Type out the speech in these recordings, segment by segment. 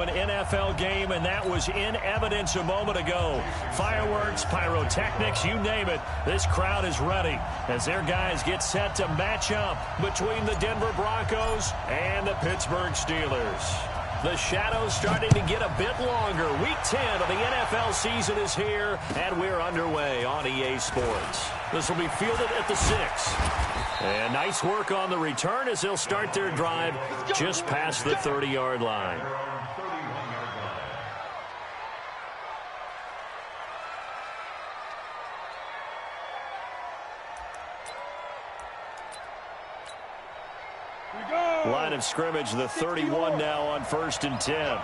An NFL game, and that was in evidence a moment ago. Fireworks, pyrotechnics, you name it. This crowd is ready as their guys get set to match up between the Denver Broncos and the Pittsburgh Steelers. The shadows starting to get a bit longer. Week 10 of the NFL season is here, and we're underway on EA Sports. This will be fielded at the 6. And nice work on the return as they'll start their drive just past the 30-yard line. Line of scrimmage, the 31 now on 1st and 10.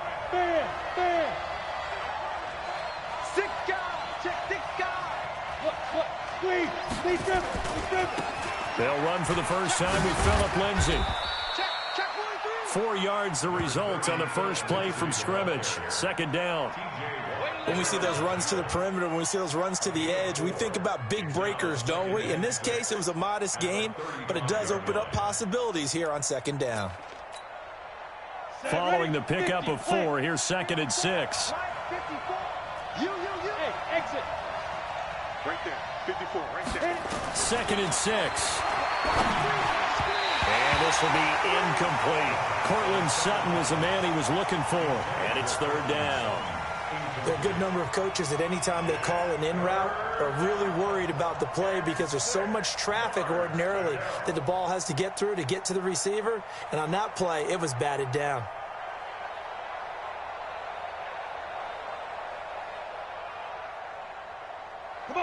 They'll run for the first time with Phillip Lindsay. 4 yards the result on the first play from scrimmage. 2nd down. When we see those runs to the perimeter, when we see those runs to the edge, we think about big breakers, don't we? In this case, it was a modest gain, but it does open up possibilities here on 2nd down. Following the pickup of 4, here's 2nd and 6. Exit. Right there, 54, right there. 2nd and 6. And this will be incomplete. Cortland Sutton was the man he was looking for, and it's 3rd down. There are a good number of coaches that any time they call an in route are really worried about the play because there's so much traffic ordinarily that the ball has to get through to get to the receiver. And on that play, it was batted down.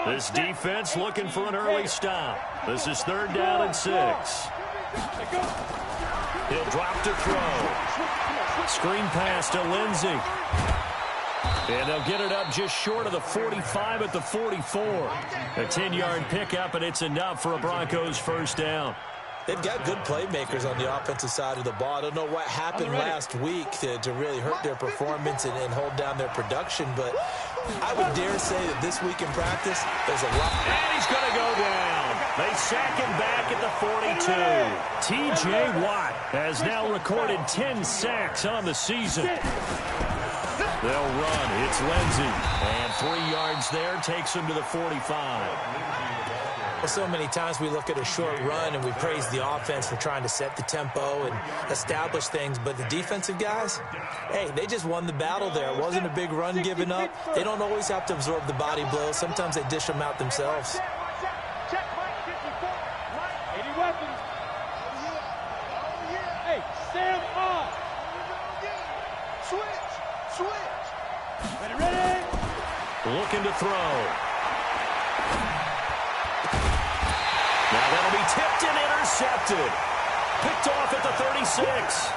This defense looking for an early stop. This is 3rd down and 6. He'll drop to throw. Screen pass to Lindsay. And they'll get it up just short of the 45 at the 44. A 10-yard pickup, and it's enough for a Broncos 1st down. They've got good playmakers on the offensive side of the ball. I don't know what happened last week to really hurt their performance and hold down their production, but I would dare say that this week in practice, there's a lot. And he's going to go down. They sack him back at the 42. T.J. Watt has now recorded 10 sacks on the season. They'll run. It's Lindsay. And 3 yards there takes him to the 45. Well, so many times we look at a short run and we praise the offense for trying to set the tempo and establish things. But the defensive guys, hey, they just won the battle there. It wasn't a big run given up. They don't always have to absorb the body blows. Sometimes they dish them out themselves. Check, Mike, 54. 80 weapons. Hey, stand up. Switch. Ready. Looking to throw. Now that'll be tipped and intercepted. Picked off at the 36.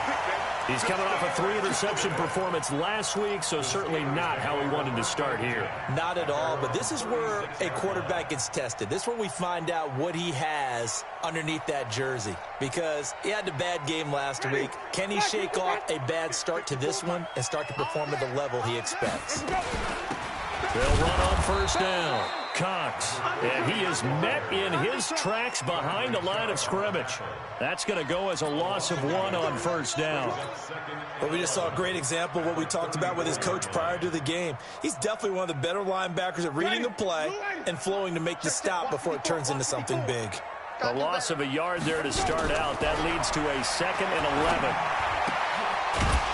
He's coming off a 3-interception performance last week, so certainly not how he wanted to start here. Not at all, but this is where a quarterback gets tested. This is where we find out what he has underneath that jersey, because he had a bad game last week. Can he shake off a bad start to this one and start to perform at the level he expects? They'll run on 1st down. Cox, and he is met in his tracks behind the line of scrimmage. That's going to go as a loss of 1 on 1st down. Well, we just saw a great example of what we talked about with his coach prior to the game. He's definitely one of the better linebackers at reading the play and flowing to make the stop before it turns into something big. A loss of a yard there to start out. That leads to a 2nd and 11.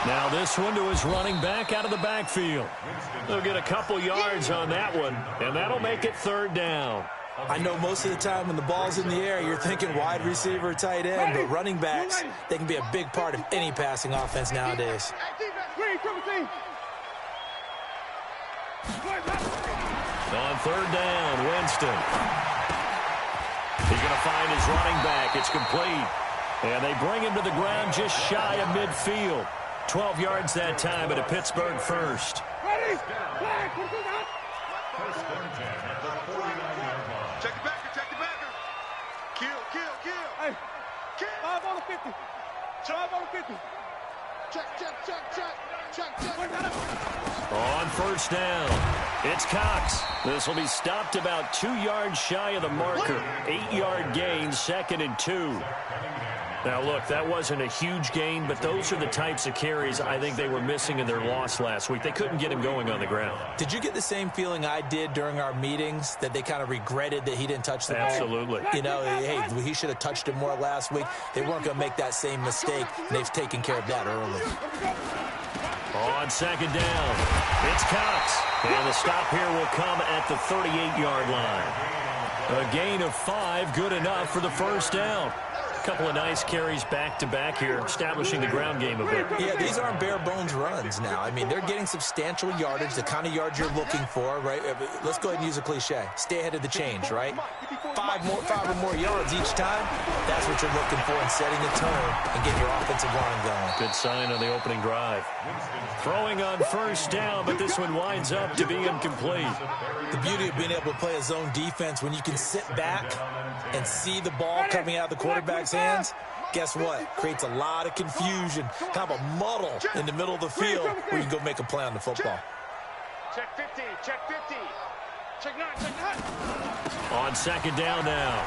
Now this one to his running back out of the backfield. They'll get a couple yards on that one, and that'll make it 3rd down. I know most of the time when the ball's in the air, you're thinking wide receiver, tight end, but running backs, they can be a big part of any passing offense nowadays. On 3rd down, Winston. He's going to find his running back. It's complete. And they bring him to the ground just shy of midfield. 12 yards that time at a Pittsburgh 1st. Ready? Check the backer. Kill. Hey. 5 on the 50. 5 on the 50. Check. On 1st down, it's Cox. This will be stopped about 2 yards shy of the marker. 8-yard gain, 2nd and 2. Now, look, that wasn't a huge gain, but those are the types of carries I think they were missing in their loss last week. They couldn't get him going on the ground. Did you get the same feeling I did during our meetings, that they kind of regretted that he didn't touch the ball? Absolutely. You know, hey, he should have touched it more last week. They weren't going to make that same mistake, and they've taken care of that early. On second down, it's Cox. And the stop here will come at the 38-yard line. A gain of 5, good enough for the first down. A couple of nice carries back-to-back here, establishing the ground game a bit. Yeah, these aren't bare-bones runs now. I mean, they're getting substantial yardage, the kind of yards you're looking for, right? Let's go ahead and use a cliche. Stay ahead of the change, right? 5 or more yards each time, that's what you're looking for in setting the tone and getting your offensive line going. Good sign on the opening drive. Throwing on first down, but this one winds up to be incomplete. The beauty of being able to play a zone defense, when you can sit back and see the ball coming out of the quarterback's hands, guess what? Creates a lot of confusion, kind of a muddle in the middle of the field where you can go make a play on the football. Check 50, check 50. Check 9, check 9. On second down now,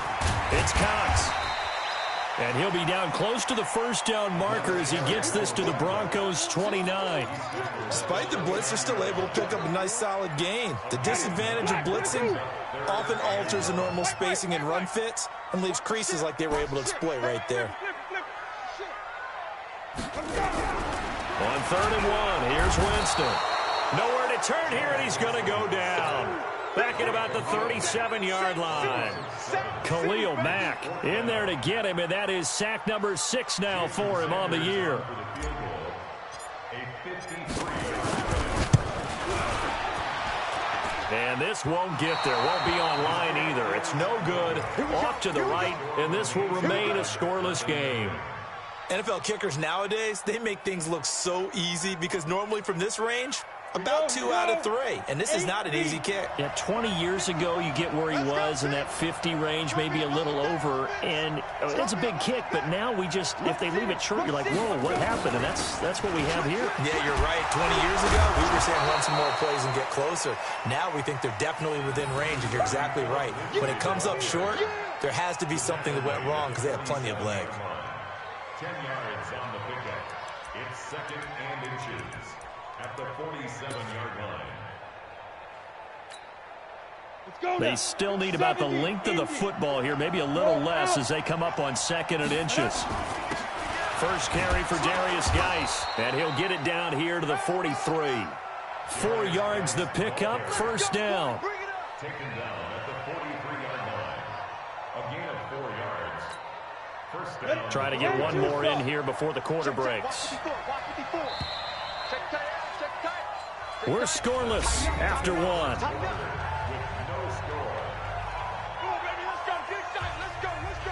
it's Cox. And he'll be down close to the first down marker as he gets this to the Broncos' 29. Despite the blitz, they're still able to pick up a nice solid gain. The disadvantage of blitzing often alters the normal spacing and run fits and leaves creases like they were able to exploit right there. On 3rd and 1, here's Winston. Nowhere to turn here, and he's going to go down. Back at about the 37-yard line. Khalil Mack in there to get him, and that is sack number 6 now for him on the year. And this won't get there, won't be online either. It's no good, off to the right, and this will remain a scoreless game. NFL kickers nowadays, they make things look so easy because normally from this range, about 2 out of 3, and this is not an easy kick. Yeah, 20 years ago, you get where he was in that 50 range, maybe a little over, and it's a big kick, but now we just, if they leave it short, you're like, whoa, what happened? And that's what we have here. Yeah, you're right. 20 years ago, we were saying run some more plays and get closer. Now we think they're definitely within range, and you're exactly right. When it comes up short, there has to be something that went wrong because they have plenty of leg. 10 yards on the pickup. It's 2nd and inches at the 47-yard line. They still need about the length of the football here, maybe a little less as they come up on 2nd and inches. First carry for Darius Geis, and he'll get it down here to the 43. 4 yards the pickup, first down. Taken down at the 43-yard line. A gain of 4 yards. First down. Try to get one more in here before the quarter breaks. We're scoreless after 1. With no score. Come on, baby, let's go. Get excited. Let's go, let's go.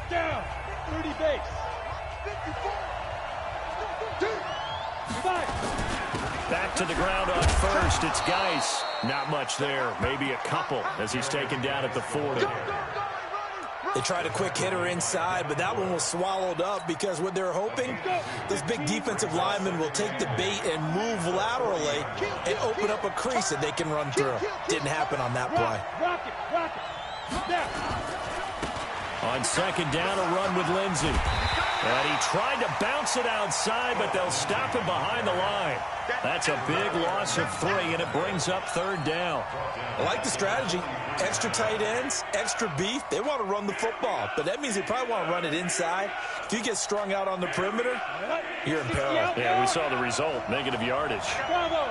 Down, 30 base. 54. Back to the ground on first. It's Geis. Not much there. Maybe a couple as he's taken down at the 40. They tried a quick hitter inside, but that one was swallowed up because what they're hoping, this big defensive lineman will take the bait and move laterally and open up a crease that they can run through. Didn't happen on that play. On second down, a run with Lindsey. And he tried to bounce it outside, but they'll stop him behind the line. That's a big loss of 3, and it brings up 3rd down. I like the strategy. Extra tight ends, extra beef. They want to run the football, but that means they probably want to run it inside. If you get strung out on the perimeter, you're in peril. Yeah, we saw the result, negative yardage. Bravo.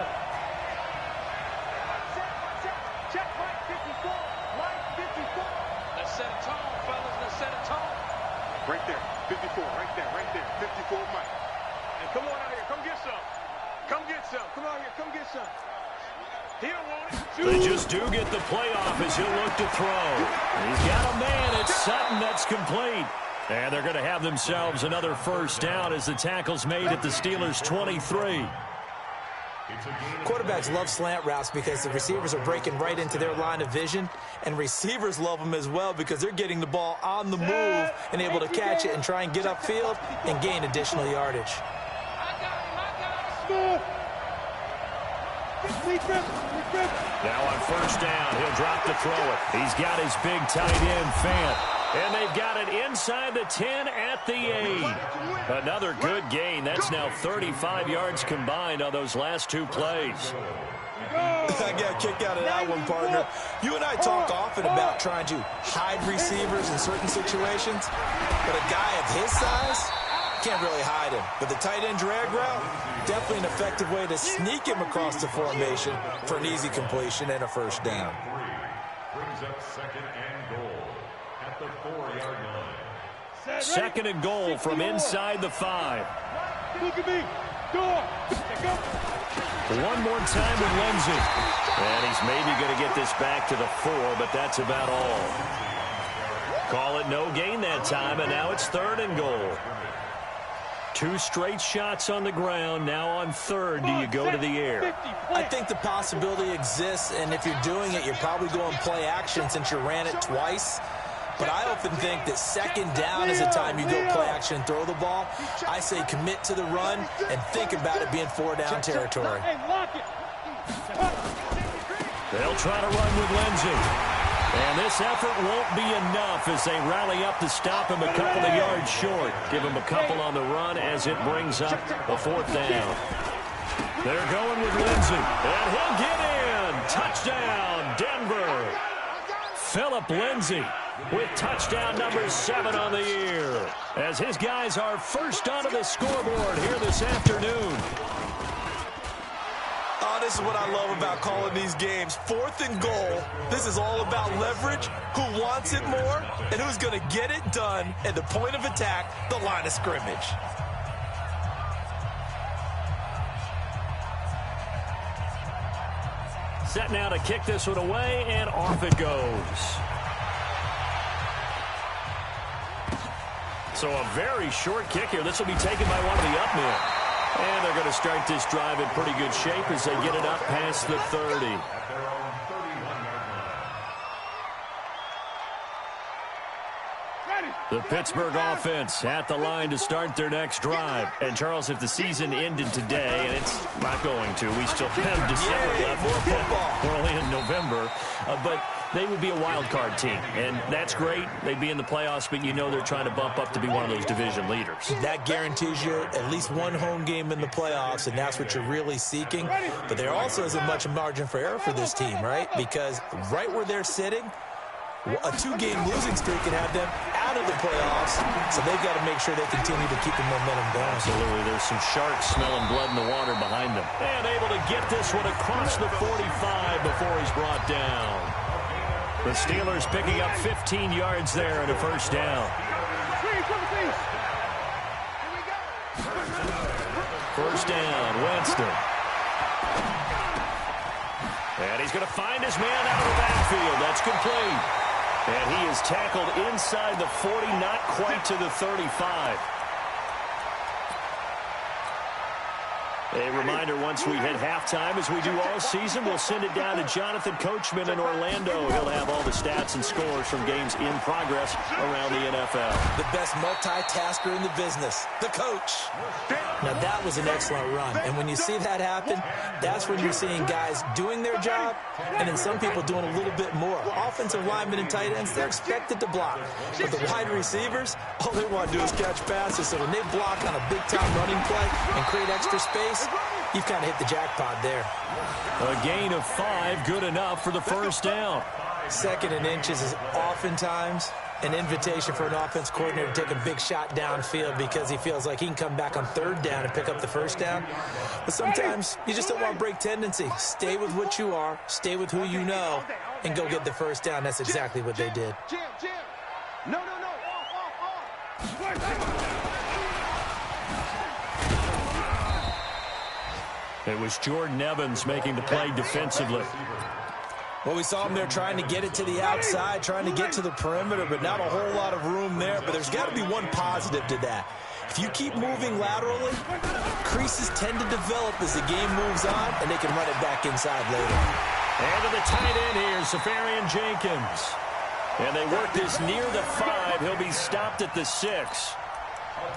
Check right 54. Right 54. Let's set a tone, fellas. Let's set a tone. Right there. 54. Right there. Right there. 54 Mike. And come on out here. Come get some. Come get some. Come out here. Come get some. He don't want it. They just do get the playoff as he'll look to throw. He's got a man. It's Sutton. That's complete. And they're going to have themselves another first down as the tackle's made at the Steelers' 23. Quarterbacks love slant routes because the receivers are breaking right into their line of vision, and receivers love them as well because they're getting the ball on the move and able to catch it and try and get upfield and gain additional yardage. Now on first down, he'll drop to throw it. He's got his big tight end, Fant. And they've got it inside the 10 at the 8. Another good gain. That's now 35 yards combined on those last two plays. I got a kick out of that one, partner. You and I talk often about trying to hide receivers in certain situations, but a guy of his size can't really hide him. But the tight end drag route, definitely an effective way to sneak him across the formation for an easy completion and a first down. Brings up second and goal at the 4-yard line. Second and goal from inside the 5. Look at me. Door. One more time with Lindsey. And he's maybe going to get this back to the 4, but that's about all. Call it no gain that time, and now it's third and goal. 2 straight shots on the ground. Now on third, do you go to the air? I think the possibility exists, and if you're doing it, you're probably going play action since you ran it twice. But I often think that second down is the time you go play action and throw the ball. I say commit to the run and think about it being 4-down territory. They'll try to run with Lindsey. And this effort won't be enough as they rally up to stop him a couple of yards short. Give him a couple on the run as it brings up a 4th down. They're going with Lindsey. And he'll get in. Touchdown, Denver. Phillip Lindsey with touchdown number 7 on the year, as his guys are first onto the scoreboard here this afternoon. Oh, this is what I love about calling these games. 4th and goal. This is all about leverage, who wants it more, and who's going to get it done at the point of attack, the line of scrimmage. Set now to kick this one away, and off it goes. So a very short kick here. This will be taken by one of the up men. And they're going to start this drive in pretty good shape as they get it up past the 30. The Pittsburgh offense at the line to start their next drive. And, Charles, if the season ended today, and it's not going to, we still have December left. More football. We're only in November. But they would be a wild card team. And that's great. They'd be in the playoffs, but you know they're trying to bump up to be one of those division leaders. That guarantees you at least one home game in the playoffs, and that's what you're really seeking. But there also isn't much margin for error for this team, right? Because right where they're sitting, a 2-game losing streak can have them out of the playoffs, so they've got to make sure they continue to keep the momentum going. Absolutely. There's some sharks smelling blood in the water behind them. And able to get this one across the 45 before he's brought down. The Steelers picking up 15 yards there and a first down. First down, Winston. And he's going to find his man out of the backfield. That's complete. And he is tackled inside the 40, not quite to the 35. A reminder, once we hit halftime, as we do all season, we'll send it down to Jonathan Coachman in Orlando. He'll have all the stats and scores from games in progress around the NFL. The best multitasker in the business, the coach. Now, that was an excellent run. And when you see that happen, that's when you're seeing guys doing their job and then some people doing a little bit more. Offensive linemen and tight ends, they're expected to block. But the wide receivers, all they want to do is catch passes. So when they block on a big-time running play and create extra space, you've kind of hit the jackpot there. A gain of 5, good enough for the first down. 2nd and inches is oftentimes an invitation for an offense coordinator to take a big shot downfield because he feels like he can come back on 3rd down and pick up the first down. But sometimes you just don't want to break tendency. Stay with what you are, stay with who you know, and go get the first down. That's exactly what they did. No. It was Jordan Evans making the play defensively. Well, we saw him there trying to get it to the outside, trying to get to the perimeter, but not a whole lot of room there. But there's got to be one positive to that. If you keep moving laterally, creases tend to develop as the game moves on, and they can run it back inside later. And to the tight end here, Safarian Jenkins. And they work this near the 5. He'll be stopped at the 6.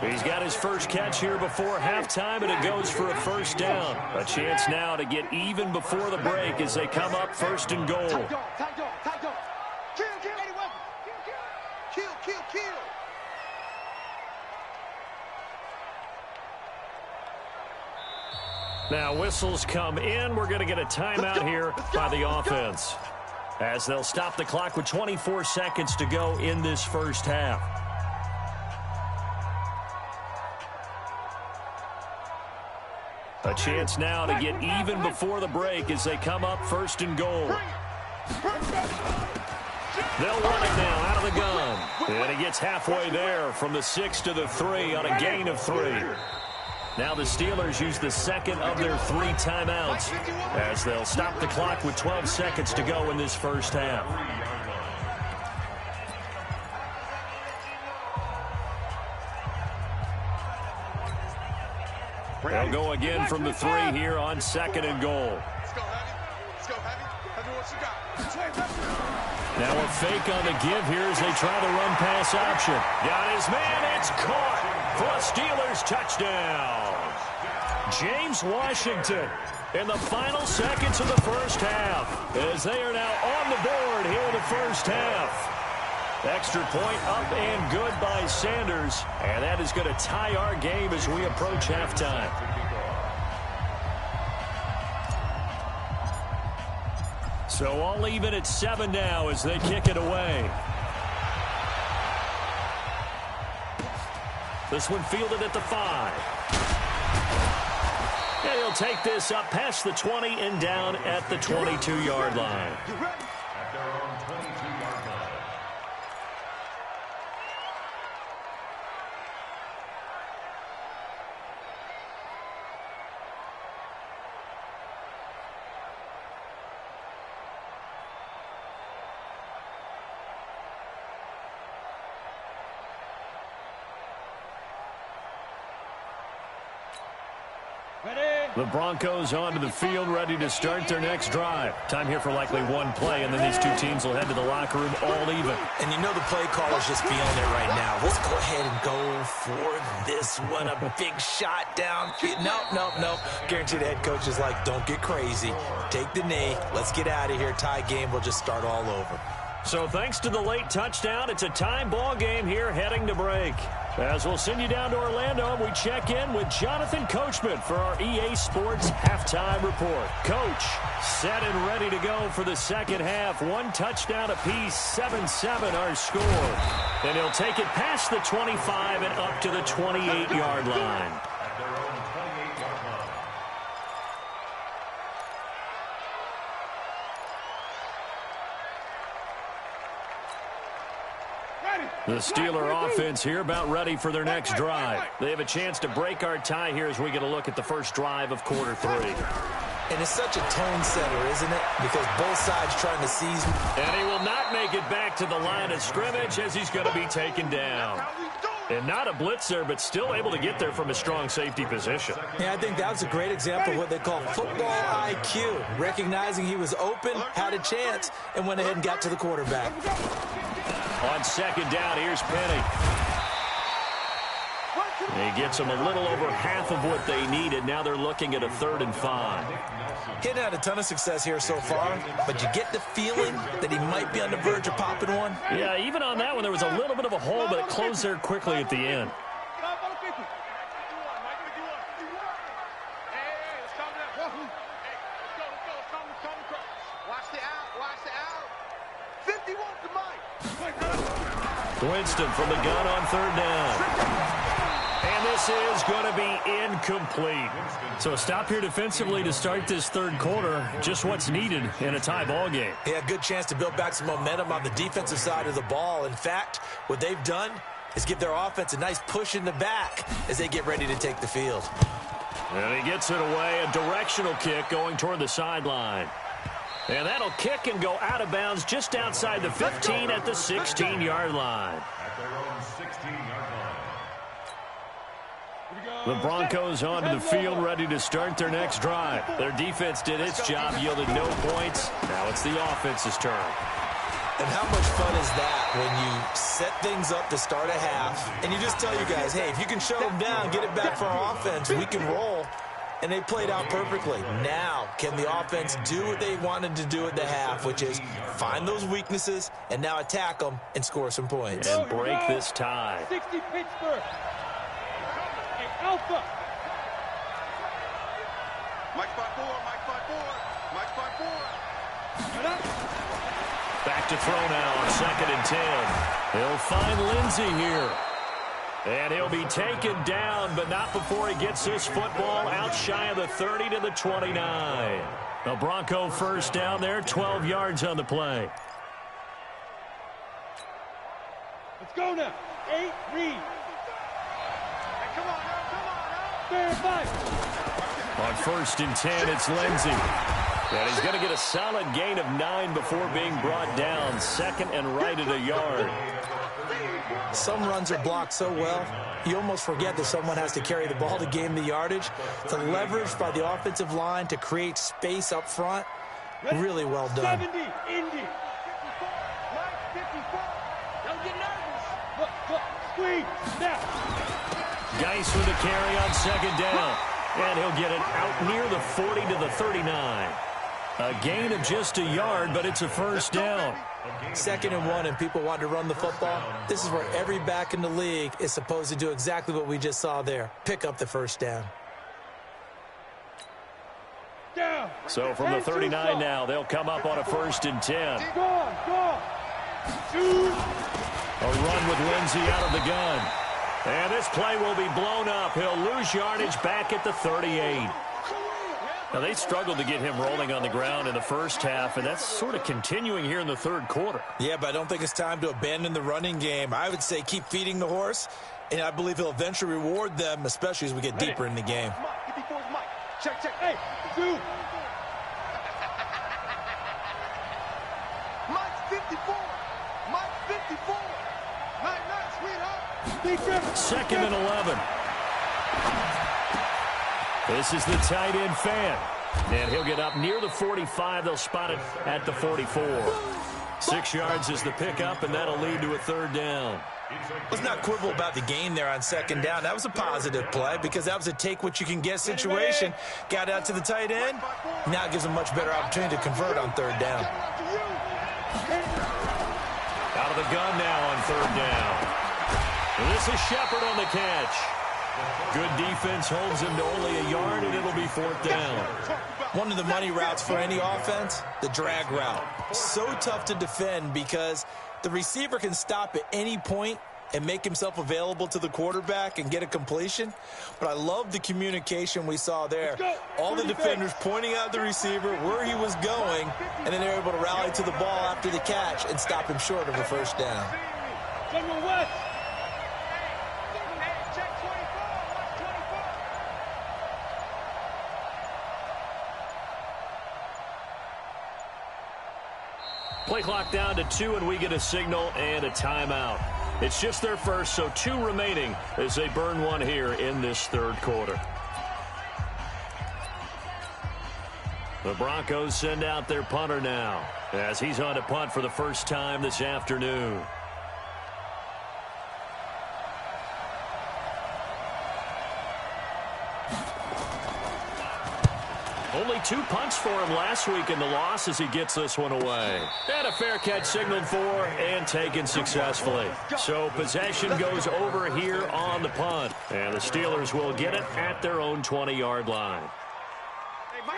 He's got his first catch here before halftime, and it goes for a first down. A chance now to get even before the break as they come up first and goal. Kill. Now whistles come in. We're going to get a timeout here by the offense, as they'll stop the clock with 24 seconds to go in this first half. A chance now to get even before the break as they come up first and goal. They'll run it now out of the gun. And he gets halfway there from the 6 to the 3 on a gain of 3. Now the Steelers use the second of their 3 timeouts as they'll stop the clock with 12 seconds to go in this first half. They'll go again from the 3 here on second and goal. Let's go, Heavy. Heavy, what you got? Now a fake on the give here as they try the run pass option. Got his man, it's caught for a Steelers touchdown. James Washington in the final seconds of the first half as they are now on the board here in the first half. Extra point up and good by Sanders, and that is going to tie our game as we approach halftime. So all even at 7 now as they kick it away. This one fielded at the 5. And he'll take this up past the 20 and down at the 22-yard line. At their own 22-yard line. The Broncos onto the field, ready to start their next drive. Time here for likely one play, and then these two teams will head to the locker room all even. And you know the play caller's just feeling it right now. Let's go ahead and go for this one. A big shot down. Nope. Guaranteed the head coach is like, don't get crazy. Take the knee. Let's get out of here. Tie game. We'll just start all over. So thanks to the late touchdown, it's a time ball game here heading to break. As we'll send you down to Orlando, we check in with Jonathan Coachman for our EA Sports Halftime Report. Coach, set and ready to go for the second half. 1 touchdown apiece, 7-7 our score. And he'll take it past the 25 and up to the 28-yard line. At their own 28-yard line. The Steeler offense here about ready for their next drive. They have a chance to break our tie here as we get a look at the first drive of quarter 3. And it's such a tone setter, isn't it? Because both sides trying to seize. And he will not make it back to the line of scrimmage as he's going to be taken down. And not a blitzer, but still able to get there from a strong safety position. Yeah, I think that was a great example of what they call football IQ. Recognizing he was open, had a chance, and went ahead and got to the quarterback. On second down, here's Penny. He gets them a little over half of what they needed. Now they're looking at a 3rd and 5. He hadn't had a ton of success here so far, but you get the feeling that he might be on the verge of popping one. Yeah, even on that one, there was a little bit of a hole, but it closed there quickly at the end. Winston from the gun on 3rd down. And this is going to be incomplete. So a stop here defensively to start this 3rd quarter. Just what's needed in a tie ball game. He had a good chance to build back some momentum on the defensive side of the ball. In fact, what they've done is give their offense a nice push in the back as they get ready to take the field. And he gets it away. A directional kick going toward the sideline. And that'll kick and go out of bounds just outside the 15 at the 16-yard line. At their own 16-yard line. The Broncos onto the field, ready to start their next drive. Their defense did its job, yielded no points. Now it's the offense's turn. And how much fun is that when you set things up to start a half, and you just tell your guys, hey, if you can shut them down, get it back for our offense, we can roll. And they played out perfectly. Now, can the offense do what they wanted to do at the half, which is find those weaknesses and now attack them and score some points. And break this tie. 60 Pittsburgh. Hey, Alpha. Mike 5-4, Mike 5-4, Mike 5-4. Back to throw now on 2nd and 10. He'll find Lindsey here. And he'll be taken down, but not before he gets this football out shy of the 30 to the 29. A Bronco first down there, 12 yards on the play. Let's go now. 8, read. Hey, come on now. Verify. On 1st and 10, it's Lindsey. And he's going to get a solid gain of 9 before being brought down. 2nd and right at a yard. Some runs are blocked so well, you almost forget that someone has to carry the ball to gain the yardage. The leverage by the offensive line to create space up front, really well done. 70, Indy. 54, Mike 54. Don't get nervous. Look, squeeze, snap. Geis with the carry on 2nd down. And he'll get it out near the 40 to the 39. A gain of just a yard, but it's a first down. 2nd and 1, and people want to run the football. This is where every back in the league is supposed to do exactly what we just saw there. Pick up the first down. So from the 39 now, they'll come up on a 1st and 10. Go. A run with Lindsey out of the gun. And this play will be blown up. He'll lose yardage back at the 38. Now, they struggled to get him rolling on the ground in the first half, and that's sort of continuing here in the 3rd quarter. Yeah, but I don't think it's time to abandon the running game. I would say keep feeding the horse, and I believe he'll eventually reward them, especially as we get deeper in the game. Mike, 54 is Mike. Check. Hey, 2. Mike's 54. Mike's 54. Nice, sweetheart. 2nd and 11. This is the tight end fan. And he'll get up near the 45. They'll spot it at the 44. 6 yards is the pickup, and that'll lead to a 3rd down. Let's not quibble about the gain there on 2nd down. That was a positive play because that was a take-what-you-can-get situation. Got out to the tight end. Now it gives them a much better opportunity to convert on 3rd down. Out of the gun now on 3rd down. This is Shepard on the catch. Good defense holds him to only a yard, and it'll be 4th down. One of the money routes for any offense, the drag route. So tough to defend because the receiver can stop at any point and make himself available to the quarterback and get a completion. But I love the communication we saw there. All the defenders pointing out the receiver, where he was going, and then they're able to rally to the ball after the catch and stop him short of a 1st down. Play clock down to 2, and we get a signal and a timeout. It's just their first, so 2 remaining as they burn one here in this 3rd quarter. The Broncos send out their punter now as he's on to punt for the first time this afternoon. Only 2 punts for him last week in the loss as he gets this one away. And a fair catch signaled for and taken successfully. So possession goes over here on the punt. And the Steelers will get it at their own 20-yard line.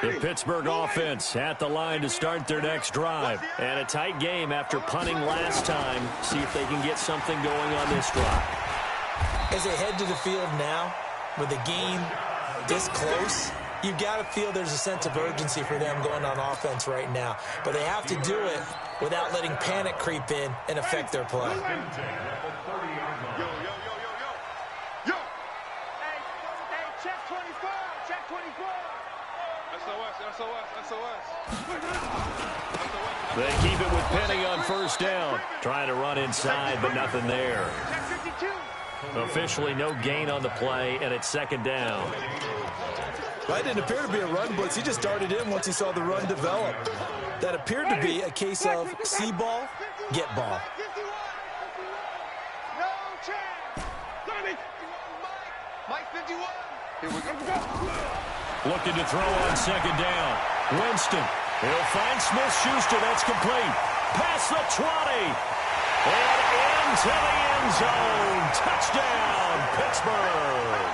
The Pittsburgh offense at the line to start their next drive. And a tight game after punting last time. See if they can get something going on this drive. As they head to the field now, with the game this close, you got to feel there's a sense of urgency for them going on offense right now. But they have to do it without letting panic creep in and affect their play. Yo. Hey, check 24. Check 24. SOS. They keep it with Penny on 1st down. Trying to run inside, but nothing there. Check 52. Officially no gain on the play, and it's second down. Well, it didn't appear to be a run blitz. He just darted in once he saw the run develop. That appeared to be a case of see ball, get ball. No chance. Mike 51. Here we go. Looking to throw on second down. Winston. He'll find Smith-Schuster. That's complete. Past the 20. And into the end zone. Touchdown, Pittsburgh.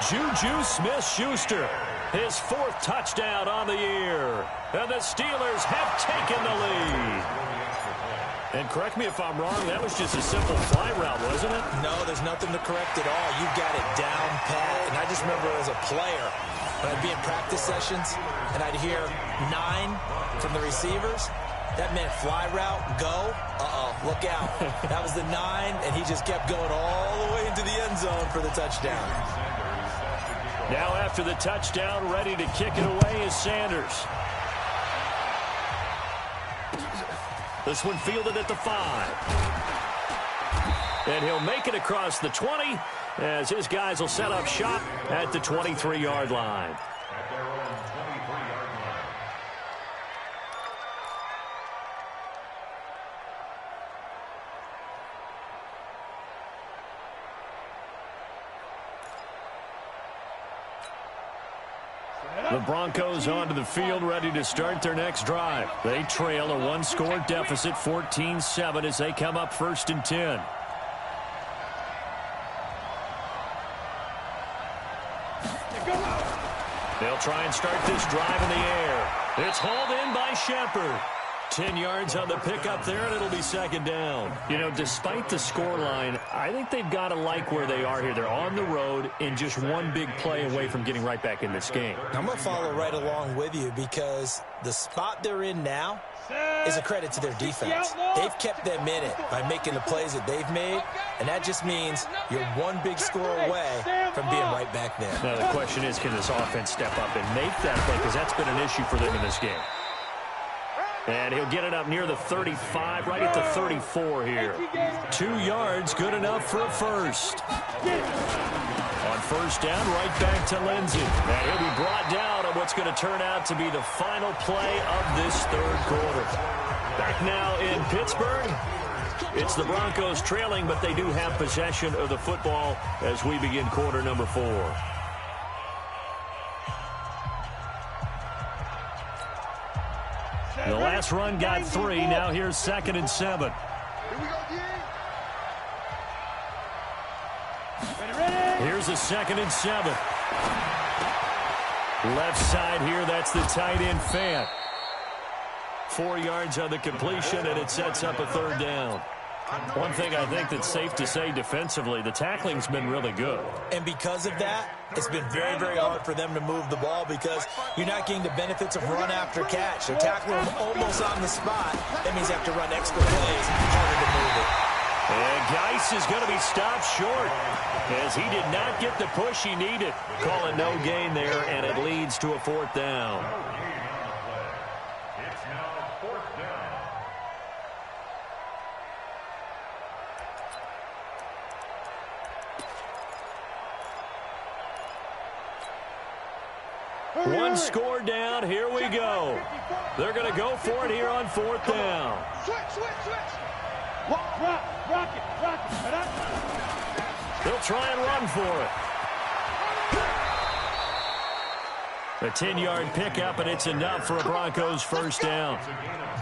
Juju Smith-Schuster, his 4th touchdown on the year. And the Steelers have taken the lead. And correct me if I'm wrong, that was just a simple fly route, wasn't it? No, there's nothing to correct at all. You got it down pat. And I just remember as a player, when I'd be in practice sessions, and I'd hear 9 from the receivers. That meant fly route, go. Look out. That was the 9, and he just kept going all the way into the end zone for the touchdown. Now after the touchdown, ready to kick it away is Sanders. This one fielded at the 5. And he'll make it across the 20 as his guys will set up shop at the 23-yard line. The Broncos onto the field, ready to start their next drive. They trail a 1-score deficit, 14-7, as they come up 1st and 10. They'll try and start this drive in the air. It's hauled in by Shepard. 10 yards on the pickup there, and it'll be second down. You know, despite the scoreline, I think they've got to like where they are here. They're on the road and just one big play away from getting right back in this game. I'm going to follow right along with you because the spot they're in now is a credit to their defense. They've kept them in it by making the plays that they've made, and that just means you're one big score away from being right back there. Now, the question is, can this offense step up and make that play? Because that's been an issue for them in this game. And he'll get it up near the 35, right at the 34 here. 2 yards, good enough for a first. On first down, right back to Lindsey. And he'll be brought down on what's going to turn out to be the final play of this 3rd quarter. Back now in Pittsburgh. It's the Broncos trailing, but they do have possession of the football as we begin quarter number 4. The last run got 3. Now here's 2nd and 7. Here's a 2nd and 7. Left side here, that's the tight end Fant. 4 yards on the completion, and it sets up a 3rd down. One thing I think that's safe to say defensively, the tackling's been really good. And because of that, it's been very, very hard for them to move the ball because you're not getting the benefits of run after catch. They're tackling them almost on the spot. That means they have to run extra plays, harder to move it. And Geis is going to be stopped short as he did not get the push he needed. Calling no gain there, and it leads to a 4th down. One score down. Here we go. They're going to go for it here on 4th down. Switch. Rock it. They'll try and run for it. A 10-yard pickup, and it's enough for a Broncos 1st down.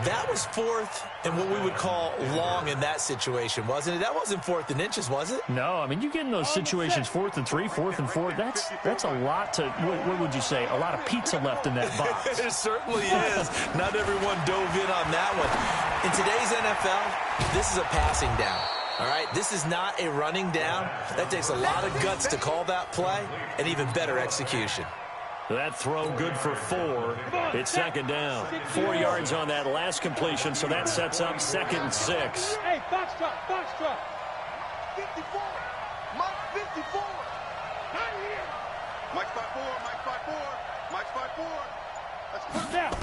That was 4th and what we would call long in that situation, wasn't it? That wasn't 4th and inches, was it? No, I mean, you get in those situations 4th and 3, 4th and 4. That's a lot to, what would you say, a lot of pizza left in that box. It certainly is. Not everyone dove in on that one. In today's NFL, this is a passing down. All right, this is not a running down. That takes a lot of guts to call that play and even better execution. That throw good for 4. It's 2nd down. 4 yards on that last completion, so that sets up 2nd and 6. Hey, box truck. 54. Mike 54. Not here. Mike 54. Let's put it down.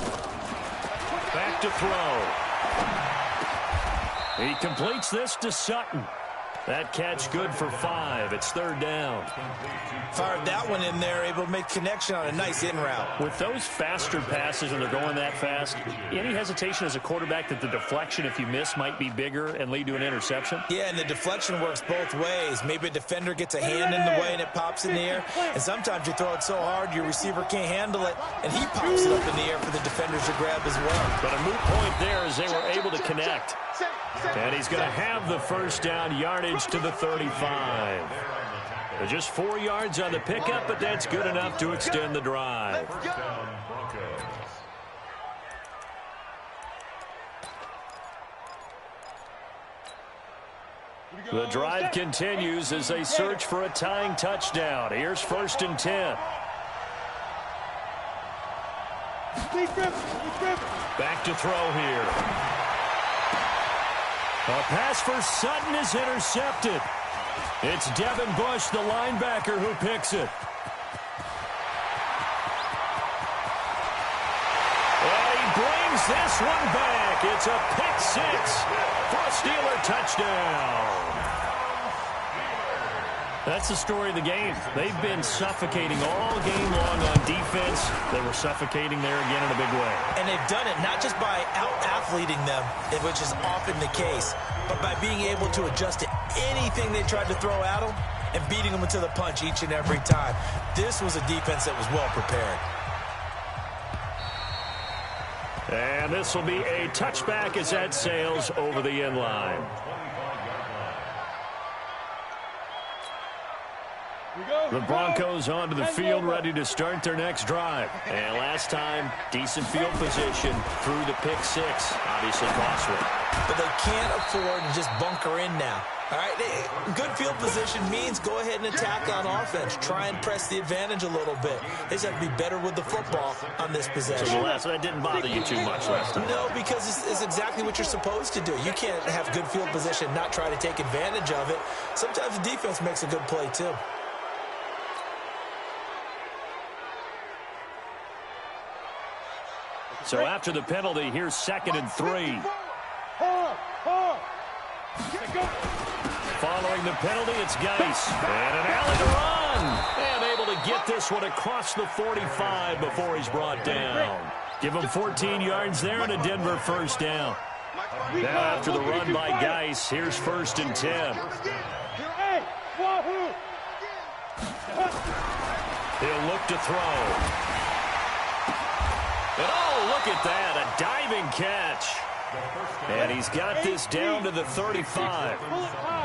Back to throw. He completes this to Sutton. That catch good for 5. It's 3rd down. Fired that one in there, able to make connection on a nice in route. With those faster passes when they're going that fast, any hesitation as a quarterback that the deflection, if you miss, might be bigger and lead to an interception? Yeah, and the deflection works both ways. Maybe a defender gets a hand in the way and it pops in the air. And sometimes you throw it so hard your receiver can't handle it, and he pops it up in the air for the defenders to grab as well. But a moot point there as they were able to connect. And he's going to have the first down, yardage to the 35. Just 4 yards on the pickup, but that's good enough to extend the drive. The drive continues as they search for a tying touchdown. Here's 1st and 10. Back to throw here. A pass for Sutton is intercepted. It's Devin Bush, the linebacker, who picks it. And he brings this one back. It's a pick 6 for a Steeler touchdown. That's the story of the game. They've been suffocating all game long on defense. They were suffocating there again in a big way. And they've done it not just by out-athleting them, which is often the case, but by being able to adjust to anything they tried to throw at them and beating them into the punch each and every time. This was a defense that was well prepared. And this will be a touchback as that sails over the end line. The Broncos onto the field, ready to start their next drive. And last time, decent field position through the pick 6. Obviously costly. But they can't afford to just bunker in now. All right, good field position means go ahead and attack on offense. Try and press the advantage a little bit. They just have to be better with the football on this possession. So that didn't bother you too much last time? No, because it's exactly what you're supposed to do. You can't have good field position and not try to take advantage of it. Sometimes the defense makes a good play, too. So after the penalty, here's 2nd and 3. Following the penalty, it's Geis. And an alley to run. And able to get this one across the 45 before he's brought down. Give him 14 yards there and a Denver first down. Now after the run by Geis, here's 1st and 10. He'll look to throw. And oh, look at that, a diving catch. And he's got this down to the 35.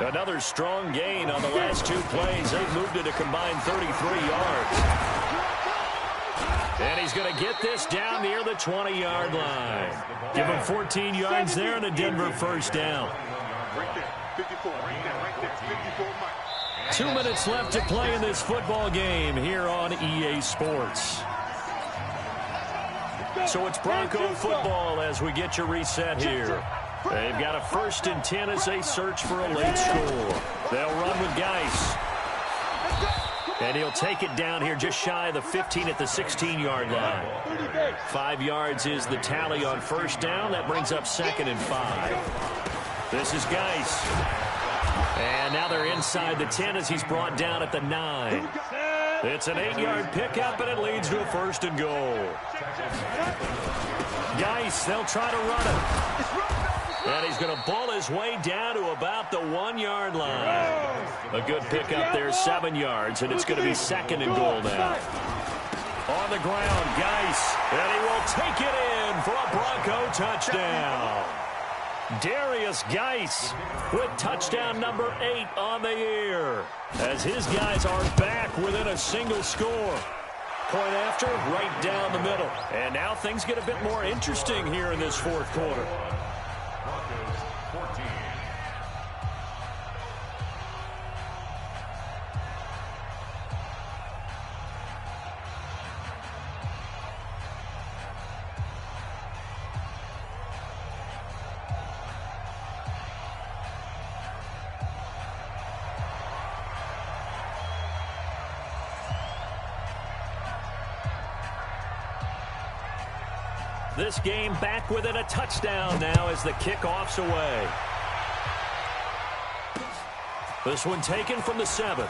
Another strong gain on the last 2 plays. They've moved it a combined 33 yards. And he's going to get this down near the 20-yard line. Give him 14 yards there and a Denver first down. 2 minutes left to play in this football game here on EA Sports. So it's Bronco football as we get your reset here. They've got a 1st and 10 as they search for a late score. They'll run with Geis. And he'll take it down here just shy of the 15 at the 16-yard line. 5 yards is the tally on first down. That brings up 2nd and 5. This is Geis. And now they're inside the 10 as he's brought down at the 9. It's an 8-yard pickup, and it leads to a 1st and goal. Geis, they'll try to run it. And he's going to ball his way down to about the 1-yard line. A good pickup there, 7 yards, and it's going to be 2nd and goal now. On the ground, Geis, and he will take it in for a Bronco touchdown. Darius Geis with touchdown number 8 on the year as his guys are back within a single score. Point after, right down the middle. And now things get a bit more interesting here in this 4th quarter. This game back within a touchdown now as the kickoff's away. This one taken from the 7.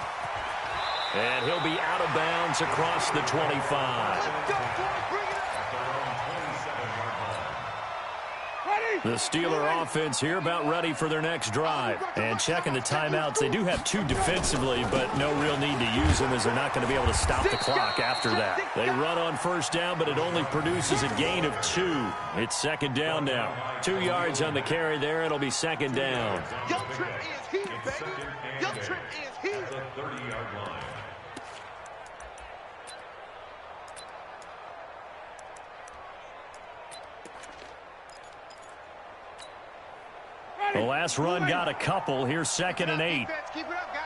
And he'll be out of bounds across the 25. The Steeler offense here about ready for their next drive. And checking the timeouts, they do have 2 defensively, but no real need to use them as they're not going to be able to stop the clock after that. They run on first down, but it only produces a gain of 2. It's second down now. 2 yards on the carry there. It'll be second down. Your trip is here, baby. Your trip is here. At the 30-yard line. The last run got a couple. Here's second and 8. Keep it up, guys.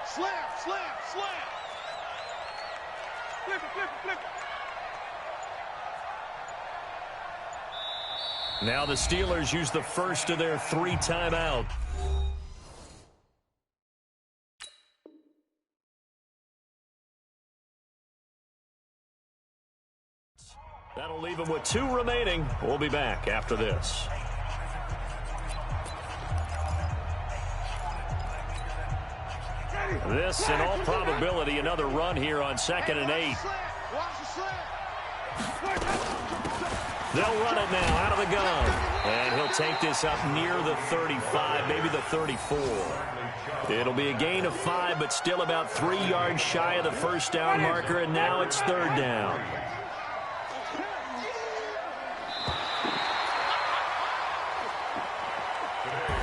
Slam, slam, slam. Flip it, flip it, flip it. Now the Steelers use the first of their 3 timeouts. That'll leave them with 2 remaining. We'll be back after this. This, in all probability, another run here on second and 8. They'll run it now out of the gun. And he'll take this up near the 35, maybe the 34. It'll be a gain of 5, but still about 3 yards shy of the first down marker, and now it's third down.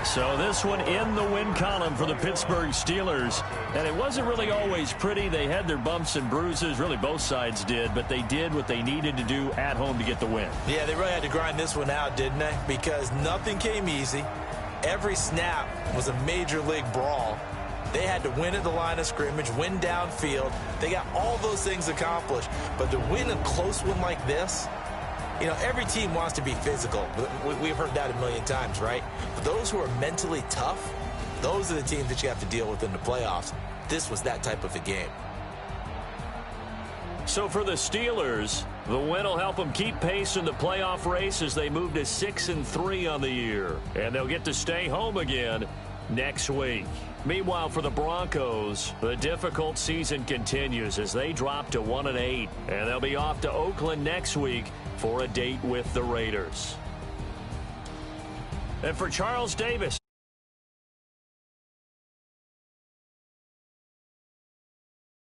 So this one in the win column for the Pittsburgh Steelers. And it wasn't really always pretty. They had their bumps and bruises. Really, both sides did. But they did what they needed to do at home to get the win. Yeah, they really had to grind this one out, didn't they? Because nothing came easy. Every snap was a major league brawl. They had to win at the line of scrimmage, win downfield. They got all those things accomplished. But to win a close one like this, you know, every team wants to be physical. We've heard that a million times, right? But those who are mentally tough, those are the teams that you have to deal with in the playoffs. This was that type of a game. So for the Steelers, the win will help them keep pace in the playoff race as they move to 6-3 on the year. And they'll get to stay home again next week. Meanwhile, for the Broncos, the difficult season continues as they drop to 1-8. And they'll be off to Oakland next week for a date with the Raiders. And for Charles Davis,